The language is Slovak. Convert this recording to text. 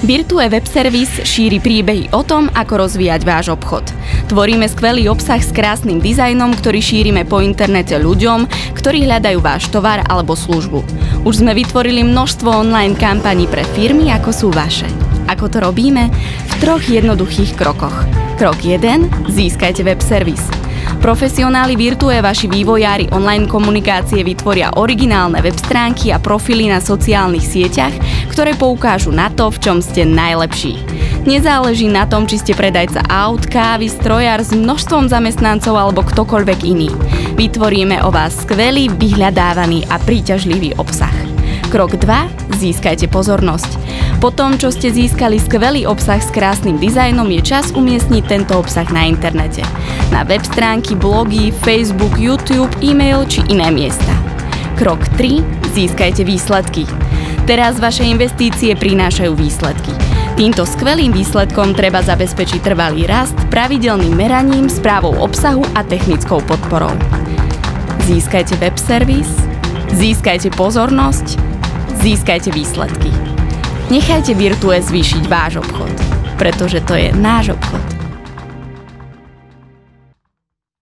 Virtue Web Service šíri príbehy o tom, ako rozvíjať váš obchod. Tvoríme skvelý obsah s krásnym dizajnom, ktorý šírime po internete ľuďom, ktorí hľadajú váš tovar alebo službu. Už sme vytvorili množstvo online kampaní pre firmy, ako sú vaše. Ako to robíme? V 3 jednoduchých krokoch. Krok 1. Získajte web service. Profesionáli Virtue, vaši vývojári online komunikácie vytvoria originálne web stránky a profily na sociálnych sieťach, ktoré poukážu na to, v čom ste najlepší. Nezáleží na tom, či ste predajca aut, kávy, strojár s množstvom zamestnancov alebo ktokoľvek iný. Vytvoríme o vás skvelý, vyhľadávaný a príťažlivý obsah. Krok 2. Získajte pozornosť. Po tom, čo ste získali skvelý obsah s krásnym dizajnom, je čas umiestniť tento obsah na internete. Na web stránky, blogy, Facebook, YouTube, e-mail či iné miesta. Krok 3. Získajte výsledky. Teraz vaše investície prinášajú výsledky. Týmto skvelým výsledkom treba zabezpečiť trvalý rast pravidelným meraním, správou obsahu a technickou podporou. Získajte web service, získajte pozornosť, získajte výsledky. Nechajte Virtue zvýšiť váš obchod, pretože to je náš obchod.